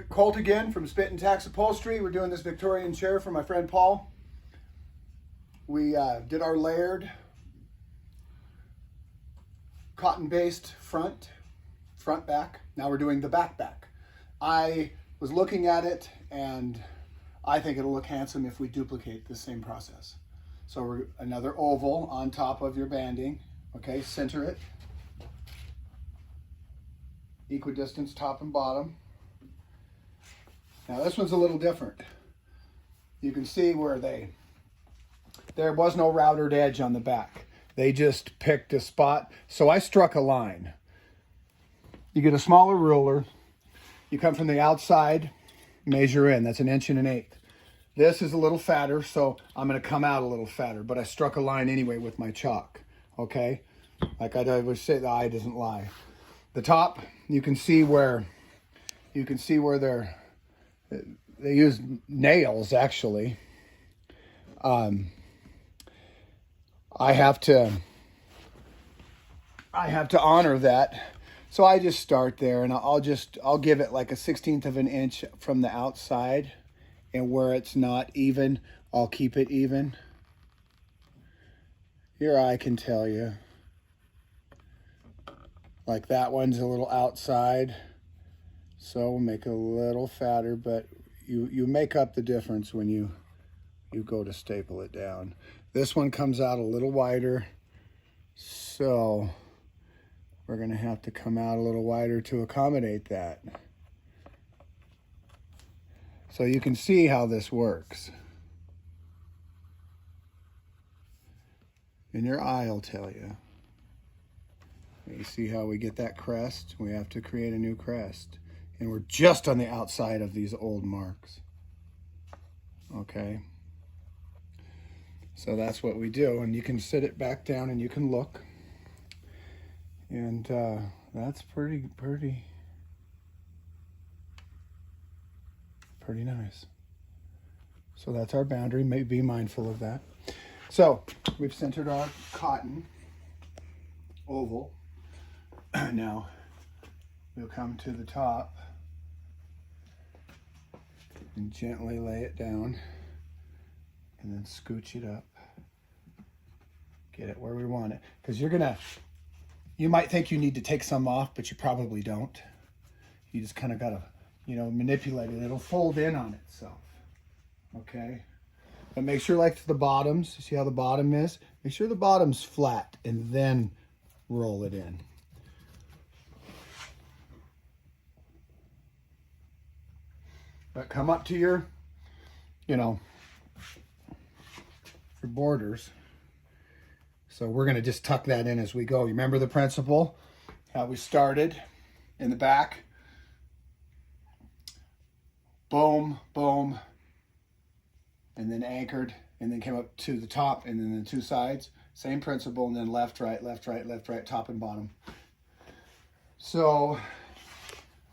Colt again from Tacks Upholstery. We're doing this Victorian chair for my friend Paul. We did our layered cotton-based front back. Now we're doing the back. I was looking at it and I think it'll look handsome if we duplicate the same process. So we're another oval on top of your banding. Okay, center it. Equidistance top and bottom. Now this one's a little different. You can see where there was no routed edge on the back. They just picked a spot. So I struck a line. You get a smaller ruler. You come from the outside, measure in. That's 1 1/8 inches. This is a little fatter, so I'm going to come out a little fatter. But I struck a line anyway with my chalk. Okay? Like I always say, the eye doesn't lie. The top, you can see where they use nails actually. I have to honor that. So I just start there and I'll give it like a 1/16 of an inch from the outside, and where it's not even, I'll keep it even. Your eye can tell you. Like that one's a little outside. So we'll make it a little fatter, but you make up the difference when you go to staple it down. This one comes out a little wider, so we're going to have to come out a little wider to accommodate that. So you can see how this works. And your eye will tell you. You see how we get that crest? We have to create a new crest. And we're just on the outside of these old marks. Okay. So that's what we do. And you can sit it back down and you can look. And that's pretty nice. So that's our boundary. Be mindful of that. So we've centered our cotton oval. Now we'll come to the top and gently lay it down and then scooch it up. Get it where we want it. Because you might think you need to take some off, but you probably don't. You just kind of got to, manipulate it. It'll fold in on itself. Okay? But make sure, like the bottoms, see how the bottom is? Make sure the bottom's flat and then roll it in. But come up to your borders. So we're going to just tuck that in as we go. Remember the principle? How we started in the back. Boom, boom. And then anchored. And then came up to the top and then the two sides. Same principle. And then left, right, left, right, left, right, top and bottom. So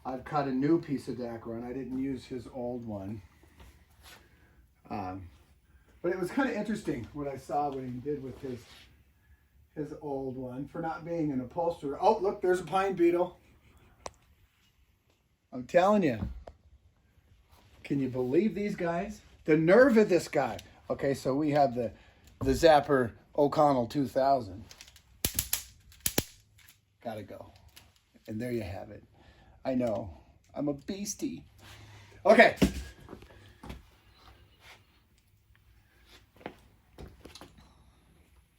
I've cut a new piece of dacron. I didn't use his old one. But it was kind of interesting what I saw what he did with his old one for not being an upholsterer. Oh, look, there's a pine beetle. I'm telling you. Can you believe these guys? The nerve of this guy. Okay, so we have the Zapper O'Connell 2000. Gotta go. And there you have it. I know. I'm a beastie. Okay.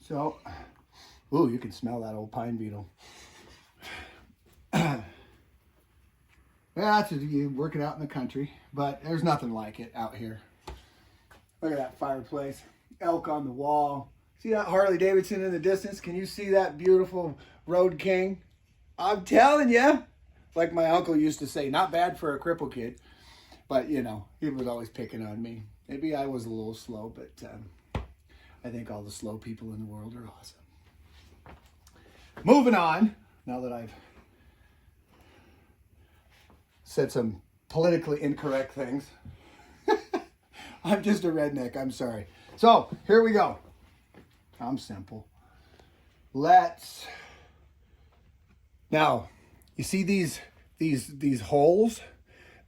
So, ooh, you can smell that old pine beetle. Yeah, that's you working out in the country, but there's nothing like it out here. Look at that fireplace. Elk on the wall. See that Harley Davidson in the distance? Can you see that beautiful Road King? I'm telling you. Like my uncle used to say, not bad for a cripple kid. But, he was always picking on me. Maybe I was a little slow, but I think all the slow people in the world are awesome. Moving on, now that I've said some politically incorrect things. I'm just a redneck, I'm sorry. So, here we go. I'm simple. Now, you see these holes?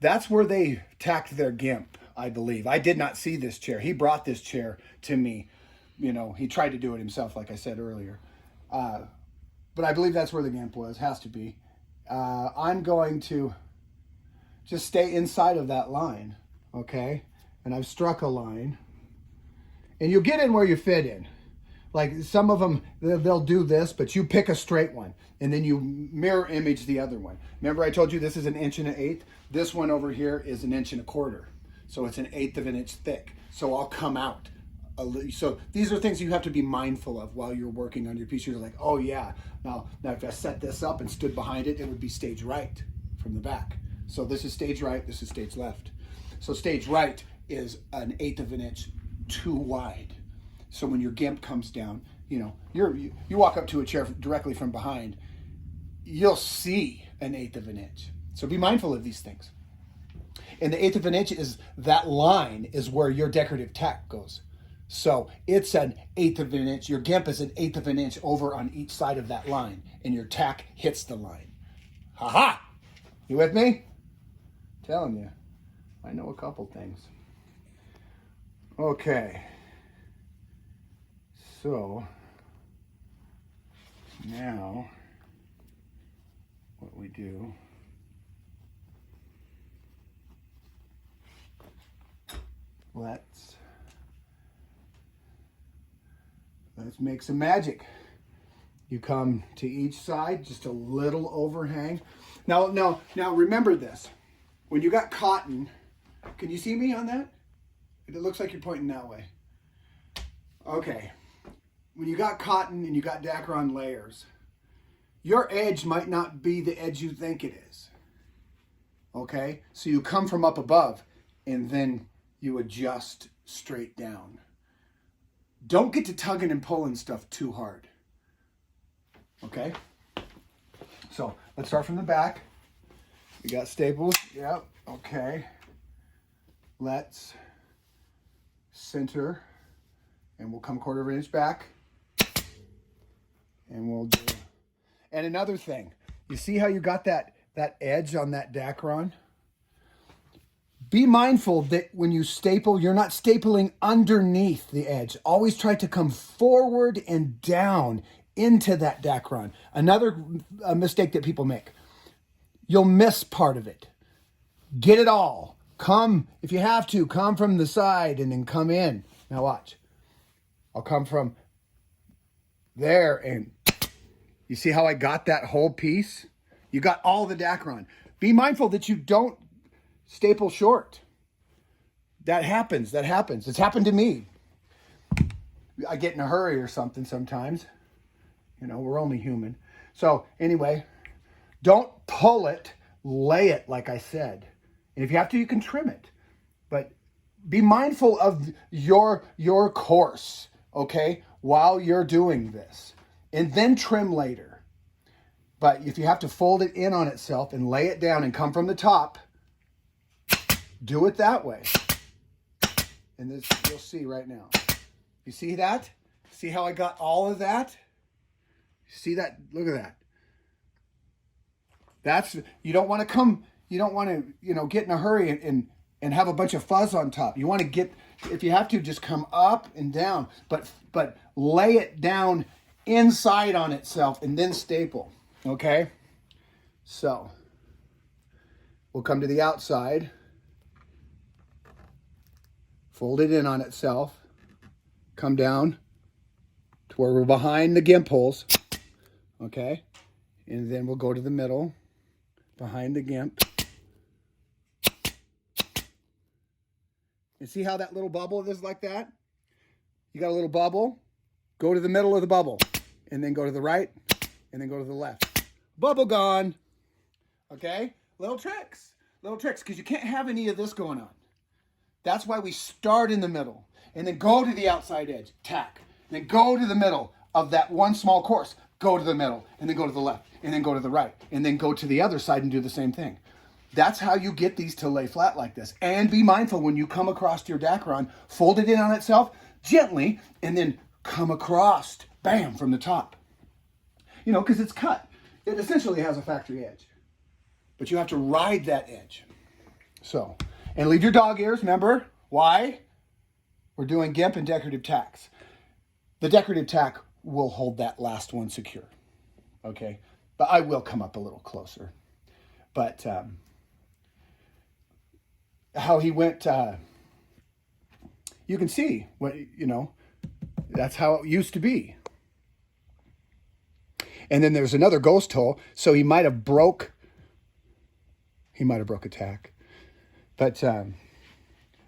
That's where they tacked their gimp, I believe. I did not see this chair. He brought this chair to me. You know, he tried to do it himself, like I said earlier. But I believe that's where the gimp was. Has to be. I'm going to just stay inside of that line, okay? And I've struck a line. And you get in where you fit in. Like some of them, they'll do this, but you pick a straight one. And then you mirror image the other one. Remember I told you this is 1 1/8? This one over here is 1 1/4. So it's 1/8 of an inch thick. So I'll come out. So these are things you have to be mindful of while you're working on your piece. You're like, oh yeah, now if I set this up and stood behind it, it would be stage right from the back. So this is stage right, this is stage left. So stage right is 1/8 of an inch too wide. So when your gimp comes down, you know, you walk up to a chair directly from behind, you'll see 1/8 of an inch. So be mindful of these things. And the 1/8 of an inch is that line is where your decorative tack goes. So it's 1/8 of an inch. Your gimp is 1/8 of an inch over on each side of that line, and your tack hits the line. Ha ha! You with me? Telling you, I know a couple things. Okay. So now what we do, let's make some magic. You come to each side, just a little overhang. Now remember this. When you got cotton, can you see me on that? It looks like you're pointing that way. Okay. When you got cotton and you got dacron layers, your edge might not be the edge you think it is. Okay? So you come from up above and then you adjust straight down. Don't get to tugging and pulling stuff too hard. Okay? So let's start from the back. We got staples. Yep. Okay. Let's center. And we'll come 1/4 of an inch back. And we'll do. And another thing. You see how you got that edge on that dacron? Be mindful that when you staple, you're not stapling underneath the edge. Always try to come forward and down into that dacron. Another mistake that people make. You'll miss part of it. Get it all. Come, if you have to, come from the side and then come in. Now watch. I'll come from there and you see how I got that whole piece? You got all the dacron. Be mindful that you don't staple short. That happens. It's happened to me. I get in a hurry or something sometimes. You know, we're only human. So anyway, don't pull it, lay it like I said. And if you have to, you can trim it. But be mindful of your course, okay, while you're doing this. And then trim later. But if you have to fold it in on itself and lay it down and come from the top, do it that way. And this you'll see right now. You see that? See how I got all of that? See that? Look at that. That's, you don't want to come, you don't want to, you know, get in a hurry and have a bunch of fuzz on top. You want to get, if you have to, just come up and down, but lay it down inside on itself and then staple, okay? So, we'll come to the outside, fold it in on itself, come down to where we're behind the gimp holes, okay? And then we'll go to the middle, behind the gimp. And see how that little bubble is like that? You got a little bubble, go to the middle of the bubble, and then go to the right, and then go to the left. Bubble gone. Okay? Little tricks, because you can't have any of this going on. That's why we start in the middle, and then go to the outside edge, tack, and then go to the middle of that one small course, go to the middle, and then go to the left, and then go to the right, and then go to the other side and do the same thing. That's how you get these to lay flat like this. And be mindful when you come across your dacron, fold it in on itself gently, and then come across, bam, from the top. You know, because it's cut. It essentially has a factory edge. But you have to ride that edge. So, and leave your dog ears, remember? Why? We're doing gimp and decorative tacks. The decorative tack will hold that last one secure, okay? But I will come up a little closer. But how he went, you can see what, you know, that's how it used to be. And then there's another ghost hole, so he might have broke a tack. But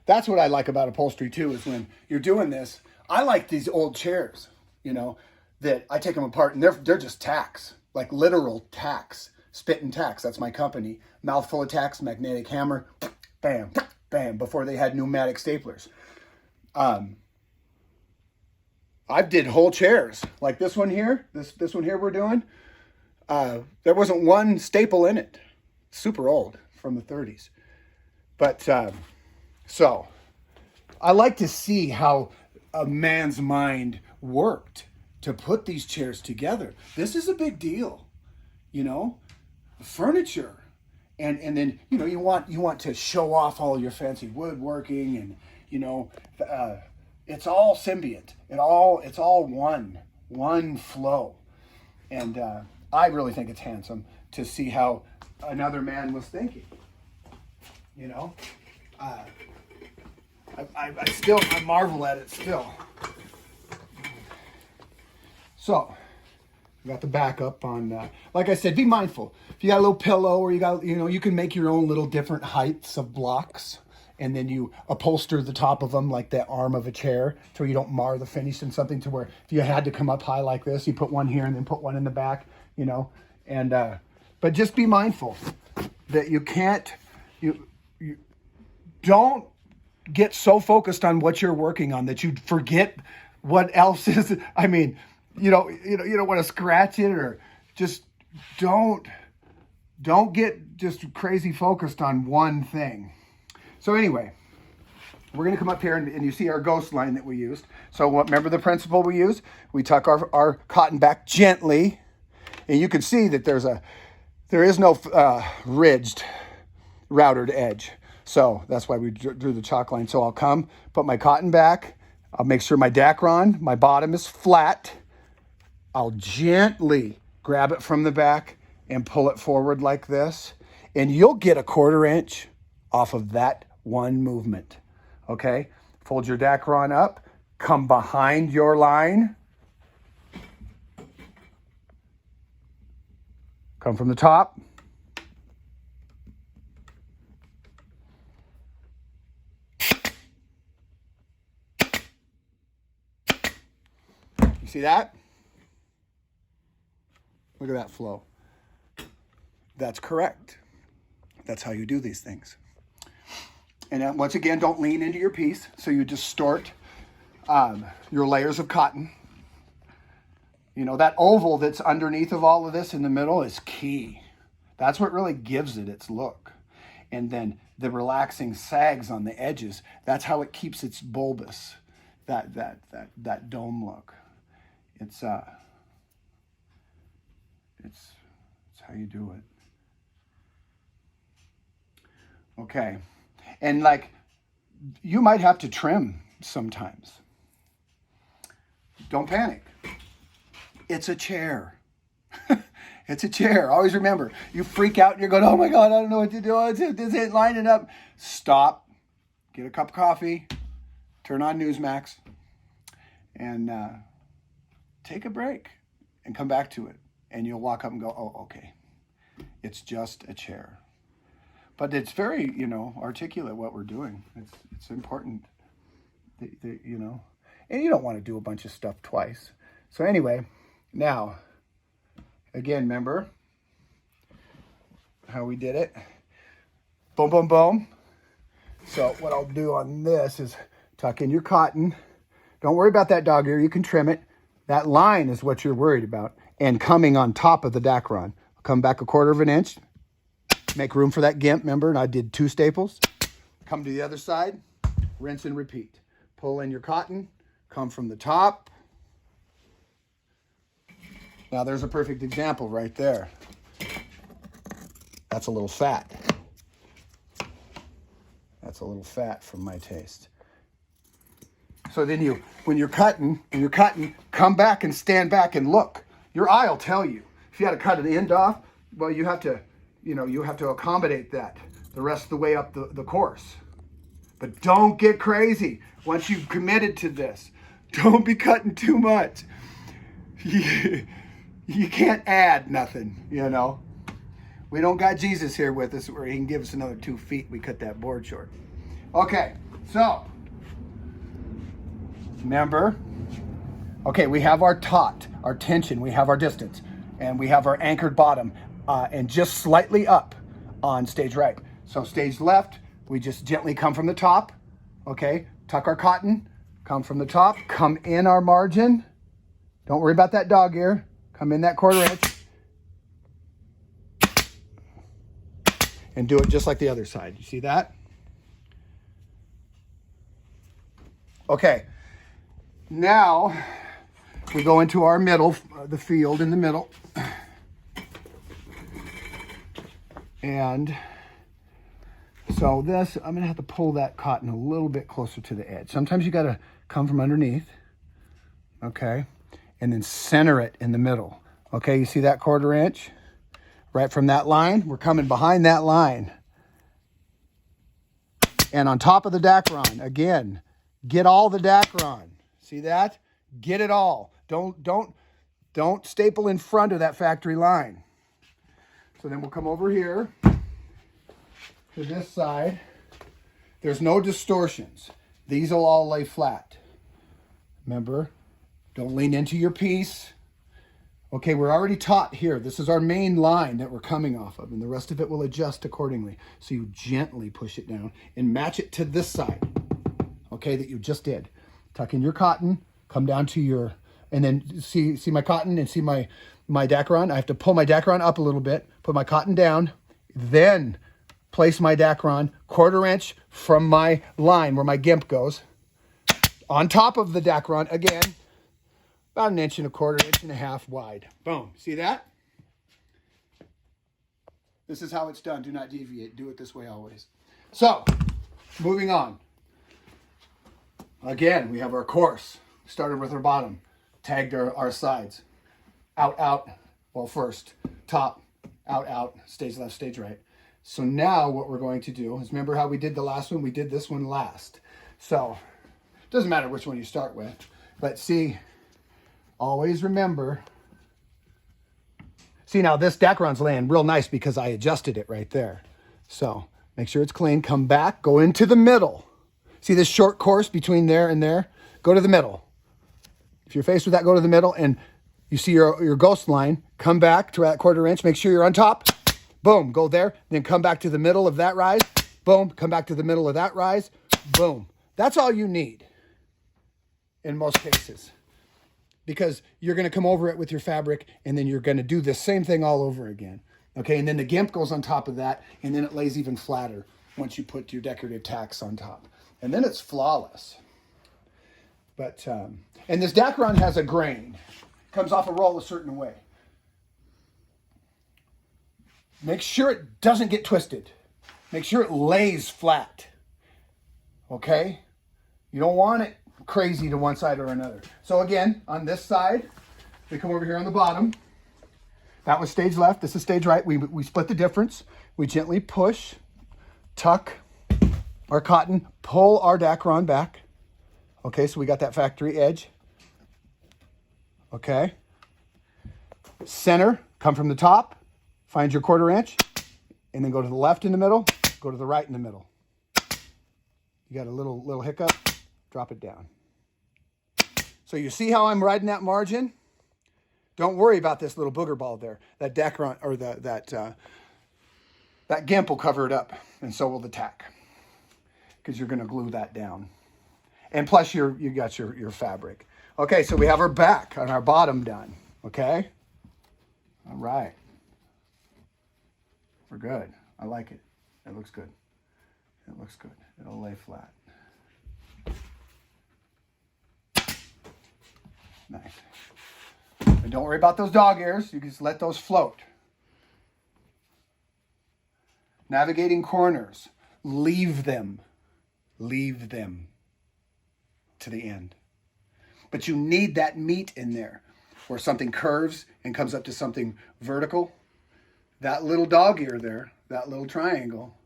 that's what I like about upholstery too, is when you're doing this. I like these old chairs, you know, that I take them apart and they're just tacks, like literal tacks, spit and tacks. That's my company. Mouthful of tacks, magnetic hammer, bam, bam, before they had pneumatic staplers. I did whole chairs like this one here, this one here we're doing. There wasn't one staple in it. Super old, from the 30s. But so I like to see how a man's mind worked to put these chairs together. This is a big deal, you know, furniture. And then, you know, you want to show off all your fancy woodworking, and, you know, it's all symbiont. It's all one flow. And I really think it's handsome to see how another man was thinking. You know, I marvel at it still. So, we got the backup on, like I said, be mindful. If you got a little pillow, or you got, you know, you can make your own little different heights of blocks, and then you upholster the top of them like the arm of a chair, so you don't mar the finish in something, to where if you had to come up high like this, you put one here and then put one in the back, you know. And but just be mindful that you can't, you don't get so focused on what you're working on that you forget what else is. I mean, you don't want to scratch it, or just don't get just crazy focused on one thing. So anyway, we're going to come up here and you see our ghost line that we used. So remember the principle we used? We tuck our cotton back gently, and you can see that there is no ridged routed edge. So that's why we drew the chalk line. So I'll come, put my cotton back. I'll make sure my dacron, my bottom is flat. I'll gently grab it from the back and pull it forward like this. And you'll get a 1/4 inch off of that one movement. Okay? Fold your dacron up. Come behind your line. Come from the top. You see that? Look at that flow. That's correct. That's how you do these things. And once again, don't lean into your piece. So you distort your layers of cotton. You know, that oval that's underneath of all of this in the middle is key. That's what really gives it its look. And then the relaxing sags on the edges, that's how it keeps its bulbous, that dome look. It's how you do it. Okay. And like, you might have to trim sometimes. Don't panic. It's a chair. It's a chair. Always remember, you freak out and you're going, oh my God, I don't know what to do. This ain't lining up. Stop. Get a cup of coffee. Turn on Newsmax. And take a break and come back to it. And you'll walk up and go, oh, okay. It's just a chair. But it's very, you know, articulate what we're doing. It's important, you know. And you don't want to do a bunch of stuff twice. So anyway, now, again, remember how we did it? Boom, boom, boom. So what I'll do on this is tuck in your cotton. Don't worry about that dog ear. You can trim it. That line is what you're worried about. And coming on top of the dacron. Come back a 1/4 inch. Make room for that gimp, remember? And I did 2 staples. Come to the other side. Rinse and repeat. Pull in your cotton. Come from the top. Now there's a perfect example right there. That's a little fat. That's a little fat for my taste. So then when you're cutting, come back and stand back and look. Your eye will tell you. If you had to cut an end off, well, you have to, you have to accommodate that the rest of the way up the course. But don't get crazy. Once you've committed to this, don't be cutting too much. You can't add nothing, We don't got Jesus here with us where he can give us another 2 feet. We cut that board short. Okay, so remember, okay, we have our taut, our tension, we have our distance, and we have our anchored bottom, and just slightly up on stage right. So stage left, we just gently come from the top, okay, tuck our cotton, come from the top, come in our margin. Don't worry about that dog ear. Come in that 1/4 inch. And do it just like the other side. You see that? Okay. Now we go into our middle, the field in the middle. And so this, I'm going to have to pull that cotton a little bit closer to the edge. Sometimes you got to come from underneath. Okay. And then center it in the middle. Okay, you see that 1/4 inch? Right from that line, we're coming behind that line. And on top of the dacron, again, get all the dacron. See that? Get it all. Don't staple in front of that factory line. So then we'll come over here to this side. There's no distortions. These will all lay flat. Remember? Don't lean into your piece. Okay, we're already taut here. This is our main line that we're coming off of, and the rest of it will adjust accordingly. So you gently push it down and match it to this side, okay, that you just did. Tuck in your cotton, come down to your, and then see my cotton and see my dacron. I have to pull my dacron up a little bit, put my cotton down, then place my dacron 1/4 inch from my line where my gimp goes, on top of the dacron again, about 1 1/4 inch, 1.5 inches wide. Boom. See that? This is how it's done. Do not deviate. Do it this way always. So, moving on. Again, we have our course. Started with our bottom. Tagged our sides. Out, out. Well, first. Top. Out, out. Stage left, stage right. So now what we're going to do is, remember how we did the last one? We did this one last. So, it doesn't matter which one you start with. But see, always remember. See, now this dacron's laying real nice because I adjusted it right there. So make sure it's clean. Come back. Go into the middle. See this short course between there and there? Go to the middle. If you're faced with that, go to the middle. And you see your ghost line. Come back to that 1/4 inch. Make sure you're on top. Boom. Go there. Then come back to the middle of that rise. Boom. Come back to the middle of that rise. Boom. That's all you need in most cases. Because you're going to come over it with your fabric, and then you're going to do the same thing all over again. Okay, and then the gimp goes on top of that, and then it lays even flatter once you put your decorative tacks on top. And then it's flawless. But, and this dacron has a grain. Comes off a roll a certain way. Make sure it doesn't get twisted. Make sure it lays flat. Okay? You don't want it crazy to one side or another. So again, on this side, we come over here on the bottom. That was stage left. This is stage right. We split the difference. We gently push, tuck our cotton, pull our dacron back. Okay, so we got that factory edge. Okay. Center, come from the top, find your 1/4 inch, and then go to the left in the middle, go to the right in the middle. You got a little hiccup, drop it down. So you see how I'm riding that margin? Don't worry about this little booger ball there. That dacron, or that gimp will cover it up, and so will the tack, because you're going to glue that down. And plus you got your fabric. Okay, so we have our back and our bottom done. Okay? All right. We're good. I like it. It looks good. It looks good. It'll lay flat. Nice. And don't worry about those dog ears. You can just let those float. Navigating corners. Leave them. leave them to the end. But you need that meat in there where something curves and comes up to something vertical. That little dog ear there, that little triangle,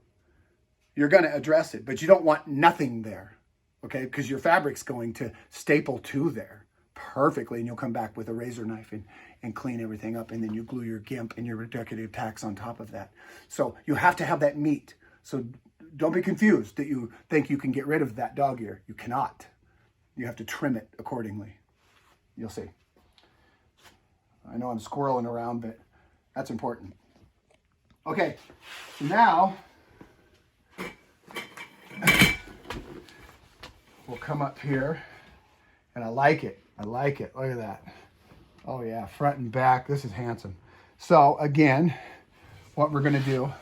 you're going to address it, but you don't want nothing there, okay? Because your fabric's going to staple to there perfectly, and you'll come back with a razor knife and clean everything up, and then you glue your gimp and your decorative tacks on top of that. So you have to have that meat. So don't be confused that you think you can get rid of that dog ear. You cannot. You have to trim it accordingly. You'll see. I know I'm squirreling around, but that's important. Okay, so now we'll come up here, and I like it. I like it. Look at that. Oh yeah, front and back. This is handsome. So again, what we're going to do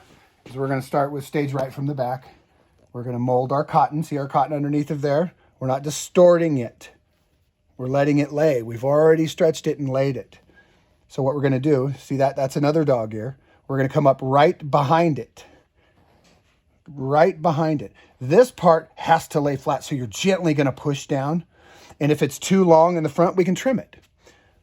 is we're going to start with stage right from the back. We're going to mold our cotton. See our cotton underneath of there? We're not distorting it. We're letting it lay. We've already stretched it and laid it. So what we're going to do, see that? That's another dog ear. We're going to come up right behind it. Right behind it. This part has to lay flat, so you're gently going to push down. And if it's too long in the front, we can trim it.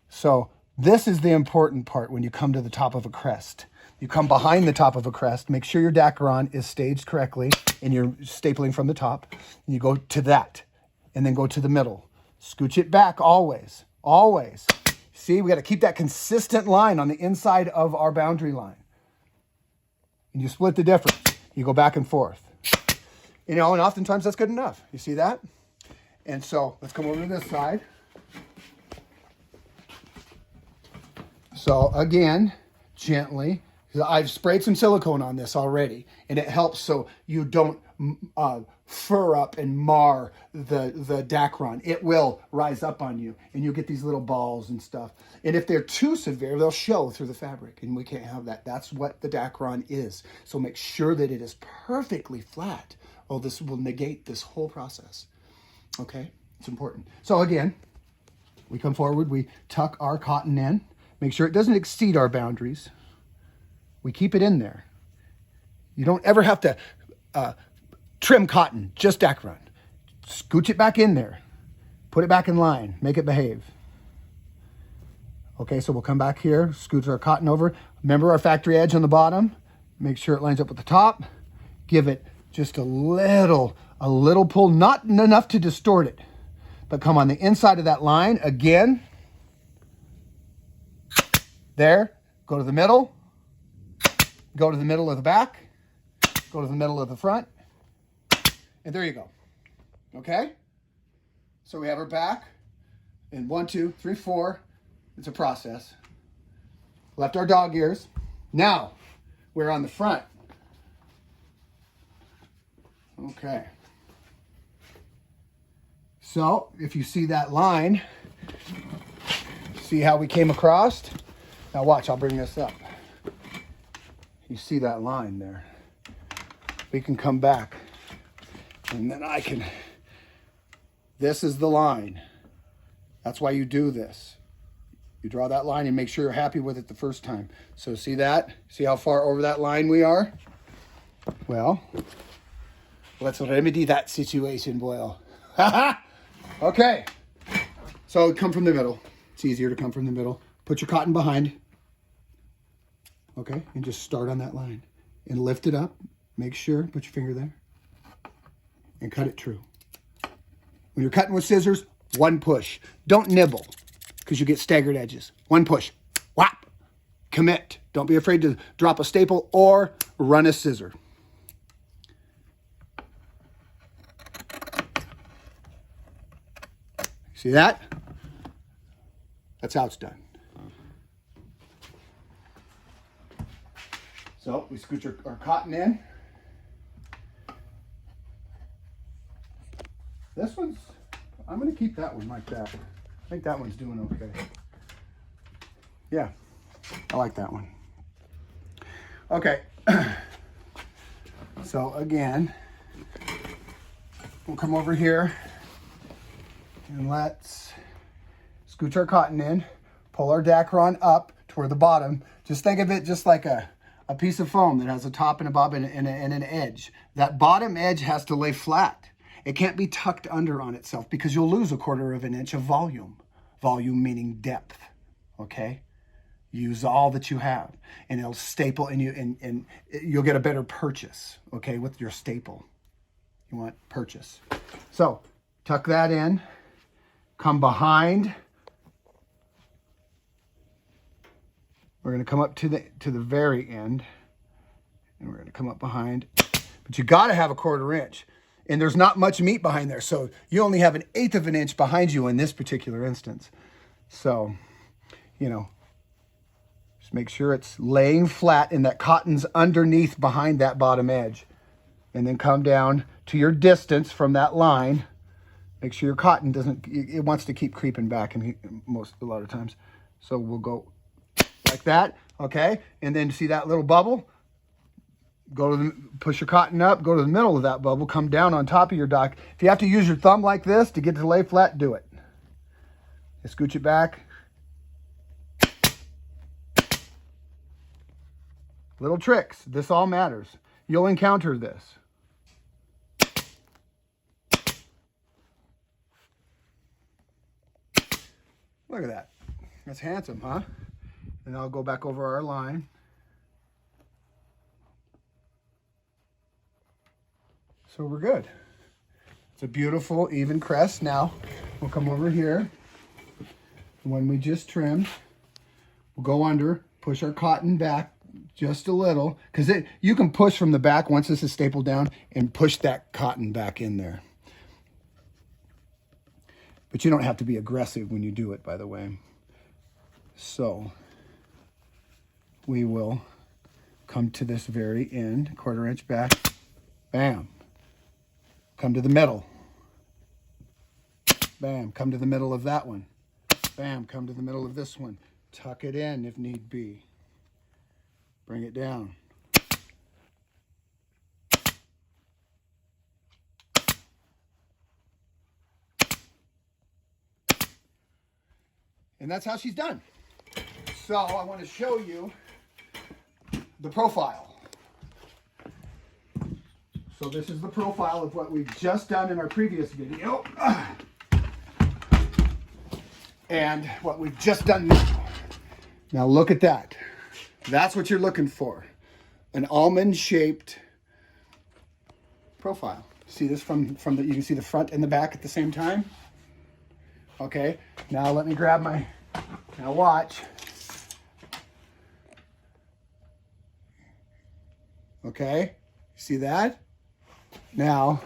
So this is the important part when you come to the top of a crest. You come behind the top of a crest, make sure your dacron is staged correctly, and you're stapling from the top. You go to that, and then go to the middle. Scooch it back always, always. See, we got to keep that consistent line on the inside of our boundary line. And you split the difference. You go back and forth. You know, and oftentimes that's good enough. You see that? And so let's come over to this side. So again, gently. I've sprayed some silicone on this already, and it helps so you don't fur up and mar the dacron. It will rise up on you, and you'll get these little balls and stuff. And if they're too severe, they'll show through the fabric, and we can't have that. That's what the dacron is. So make sure that it is perfectly flat, or this will negate this whole process. Okay? It's important. So again, we come forward, we tuck our cotton in, make sure it doesn't exceed our boundaries. We keep it in there. You don't ever have to trim cotton, just dacron. Scooch it back in there. Put it back in line. Make it behave. Okay, so we'll come back here, scooch our cotton over. Remember our factory edge on the bottom? Make sure it lines up with the top. Give it just a little pull, not enough to distort it, but come on the inside of that line again. There, go to the middle. Go to the middle of the back, go to the middle of the front, and there you go. Okay? So we have our back, and 1, 2, 3, 4. It's a process. Left our dog ears. Now, we're on the front. Okay. So, if you see that line, see how we came across? Now watch, I'll bring this up. You see that line there? We can come back, and then I can, this is the line. That's why you do this. You draw that line and make sure you're happy with it the first time. So see that? See how far over that line we are? Well, let's remedy that situation, Boyle. Okay. So come from the middle. It's easier to come from the middle. Put your cotton behind. Okay, and just start on that line. And lift it up. Make sure, put your finger there. And cut it true. When you're cutting with scissors, one push. Don't nibble, because you get staggered edges. One push. Whap. Commit. Don't be afraid to drop a staple or run a scissor. See that? That's how it's done. So we scooch our cotton in. This one's, I'm going to keep that one like that. I think that one's doing okay. Yeah, I like that one. Okay. So again, we'll come over here and let's scooch our cotton in, pull our dacron up toward the bottom. Just think of it just like a piece of foam that has a top and a bottom and an edge. That bottom edge has to lay flat. It can't be tucked under on itself because you'll lose 1/4 of an inch of volume. Volume meaning depth, okay? Use all that you have, and it'll staple, and you'll get a better purchase, okay, with your staple. You want purchase. So tuck that in, come behind. We're going to come up to the very end, and we're going to come up behind. But you got to have 1/4 inch, and there's not much meat behind there, so you only have 1/8 of an inch behind you in this particular instance. So, you know, just make sure it's laying flat and that cotton's underneath behind that bottom edge, and then come down to your distance from that line. Make sure your cotton doesn't, it wants to keep creeping back, and a lot of times. So we'll go like that, okay? And then see that little bubble? Push your cotton up, go to the middle of that bubble, come down on top of your dock. If you have to use your thumb like this to get it to lay flat, do it. Just scooch it back. Little tricks. This all matters. You'll encounter this. Look at that. That's handsome, huh? And I'll go back over our line. So we're good. It's a beautiful, even crest. Now, we'll come over here. When we just trimmed, we'll go under, push our cotton back just a little, because you can push from the back once this is stapled down and push that cotton back in there. But you don't have to be aggressive when you do it, by the way. So we will come to this very end, 1/4 inch back, bam. Come to the middle, bam. Come to the middle of that one, bam. Come to the middle of this one. Tuck it in if need be. Bring it down. And that's how she's done. So I want to show you the profile. So this is the profile of what we've just done in our previous video. And what we've just done now. Now look at that. That's what you're looking for. An almond-shaped profile. See this from the, you can see the front and the back at the same time? Okay, now let me grab my, now watch. Okay, see that? Now,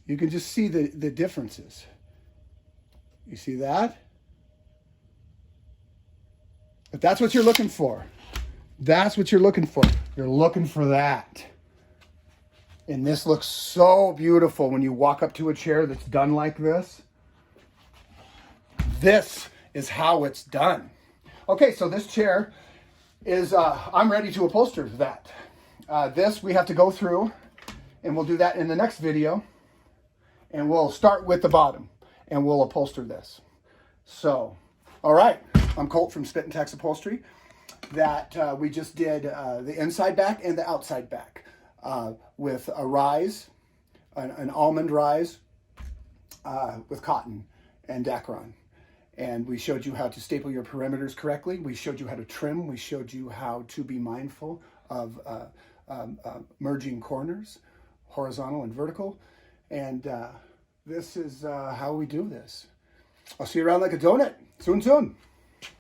you can just see the differences. You see that? But that's what you're looking for. That's what you're looking for. You're looking for that. And this looks so beautiful when you walk up to a chair that's done like this. This is how it's done. Okay, so this chair is, I'm ready to upholster that. This we have to go through, and we'll do that in the next video. And we'll start with the bottom, and we'll upholster this. So, all right, I'm Colt from Spit and Tacks Upholstery. That we just did the inside back and the outside back with a rise, an almond rise with cotton and dacron. And we showed you how to staple your perimeters correctly. We showed you how to trim. We showed you how to be mindful of merging corners, horizontal and vertical. And this is how we do this. I'll see you around like a donut soon.